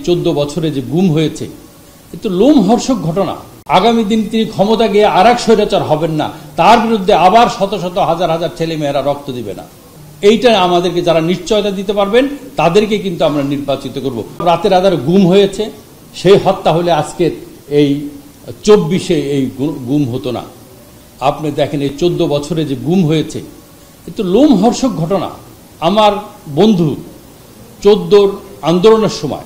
14 বছরে যে গুম হয়েছে এ তো লোমহর্ষক ঘটনা। আগামী দিন তিনি ক্ষমতা গিয়ে আরেক স্বৈরাচার হবেন না, তার বিরুদ্ধে আবার শত শত হাজার হাজার ছেলে মেয়েরা রক্ত দিবে না। এইটা আমাদেরকে যারা নিশ্চয়তা দিতে পারবেন তাদেরকে কিন্তু আমরা নির্বাচিত করব। রাতের আধারে গুম হয়েছে, সেই হত্যা হলে আজকে এই 24-এ এই গুম হতো না। আপনি দেখেন এই 14 বছরে যে গুম হয়েছে এ তো লোমহর্ষক ঘটনা। আমার বন্ধু 14 আন্দোলনের সময়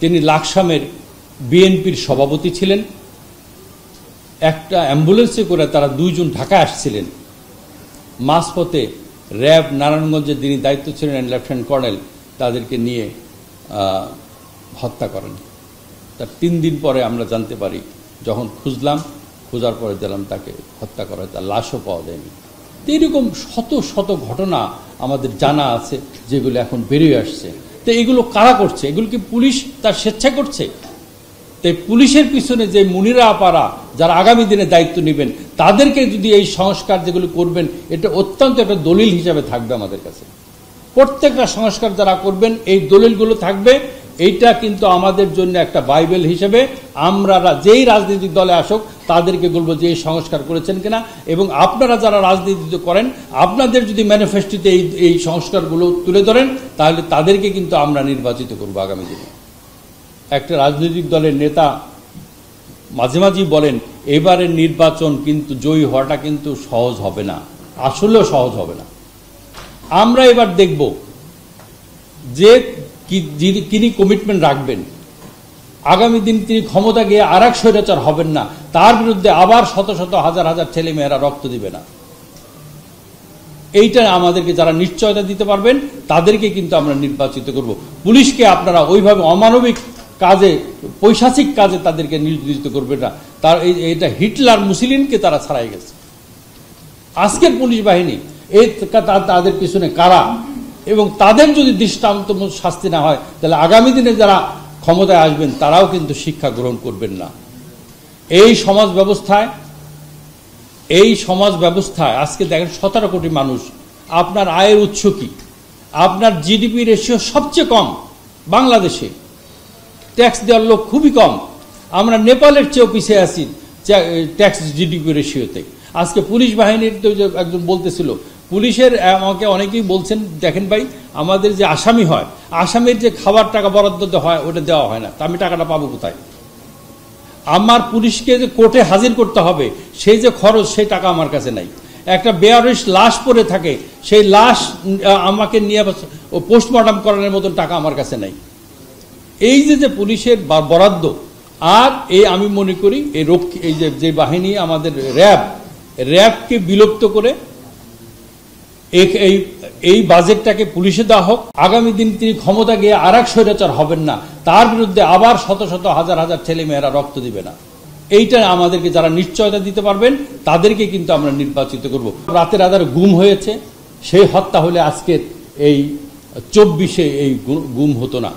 তিনি লাকসামের বিএনপির সভাপতি ছিলেন। একটা অ্যাম্বুলেন্সে করে তারা 2 জন ঢাকা আসছিলেন। মাঝপথে র্যাব নারায়ণগঞ্জের যিনি দায়িত্ব ছিলেন লেফটেন্যান্ট কর্নেল তাদেরকে নিয়ে হত্যা করেন। তার 3 দিন পরে আমরা জানতে পারি, যখন খোঁজার পরে দিলাম তাকে হত্যা করা হয়, তার লাশও পাওয়া যায়নি। তো এরকম শত শত ঘটনা আমাদের জানা আছে যেগুলো এখন বেরিয়ে আসছে। তো এগুলো কারা করছে? এগুলো কি পুলিশ তার স্বেচ্ছা করছে? তাই পুলিশের পিছনে যে মুনিরা আপারা যারা আগামী দিনে দায়িত্ব নেবেন তাদেরকে যদি এই সংস্কার যেগুলো করবেন এটা অত্যন্ত একটা দলিল হিসাবে থাকবে আমাদের কাছে। প্রত্যেকটা সংস্কার যারা করবেন এই দলিলগুলো থাকবে। এইটা কিন্তু আমাদের জন্য একটা বাইবেল হিসেবে আমরা যেই রাজনৈতিক দলে আসুক তাদেরকে বলবো যে এই সংস্কার করেছেন কিনা, এবং আপনারা যারা রাজনীতি করেন আপনাদের যদি ম্যানিফেস্টোতে এই সংস্কারগুলো তুলে ধরেন তাহলে তাদেরকে কিন্তু আমরা নির্বাচিত করবো আগামী দিনে। একটা রাজনৈতিক দলের নেতা মাঝে মাঝেই বলেন এবারের নির্বাচন কিন্তু জয়ী হওয়াটা কিন্তু সহজ হবে না, আসলেও সহজ হবে না। আমরা এবার দেখব যে তিনি কমিটমেন্ট রাখবেন, আগামী দিন তিনি ক্ষমতা গিয়ে আরেক স্বৈরাচার হবেন না, তার বিরুদ্ধে আবার শত শত হাজার হাজার ছেলে মেয়েরা রক্ত দিবে না। এইটা আমাদেরকে যারা নিশ্চয়তা দিতে পারবেন তাদেরকে কিন্তু আমরা নির্বাচিত করব। পুলিশকে আপনারা ওইভাবে অমানবিক কাজে, পৈশাচিক কাজে তাদেরকে নিয়োজিত করবেন না। তার এটা হিটলার মুসলিনকে তারা ছাড়াই গেছে। আজকের পুলিশ বাহিনী তাদের পিছনে কারা, এবং তাদের যদি দৃষ্টান্তমূলক শাস্তি না হয় তাহলে আগামী দিনে যারা ক্ষমতায় আসবেন তারাও কিন্তু শিক্ষা গ্রহণ করবেন না। এই সমাজ ব্যবস্থায় আজকে দেখেন 17 কোটি মানুষ। আপনার আয়ের উৎস কি? আপনার জিডিপি রেশিও সবচেয়ে কম বাংলাদেশে, ট্যাক্স দেওয়ার লোক খুবই কম। আমরা নেপালের চেয়েও পিছিয়ে আছি ট্যাক্স জিডিপি রেশিওতে। আজকে পুলিশ বাহিনীর তো একজন বলতেছিল, পুলিশের আমাকে অনেকেই বলছেন দেখেন ভাই আমাদের যে আসামি হয়, আসামির যে খাবার টাকা বরাদ্দ হয় ওটা দেওয়া হয় না, তা আমি টাকাটা পাবো কোথায়? আমার পুলিশকে যে কোর্টে হাজির করতে হবে সেই যে খরচ, সেই টাকা আমার কাছে নাই। একটা বেয়ারিশ লাশ পড়ে থাকে, সেই লাশ আমাকে নিয়ে পোস্টমর্টম করানোর মতন টাকা আমার কাছে নাই। এই যে পুলিশের বরাদ্দ, আর আমি মনে করি এই যে বাহিনী আমাদের র্যাবকে বিলুপ্ত করে এই বাজেটটাকে পুলিশে দেওয়া হোক। আগামী দিন তিনি ক্ষমতা গিয়ে আরেক স্বৈরাচার হবেন না, তার বিরুদ্ধে আবার শত শত হাজার হাজার ছেলে মেয়েরা রক্ত দিবে না। এইটা আমাদেরকে যারা নিশ্চয়তা দিতে পারবেন তাদেরকে কিন্তু আমরা নির্বাচিত করব। রাতের আধারে গুম হয়েছে, সেই হত্যা হলে আজকের এই 24-এ এই গুম হতো না।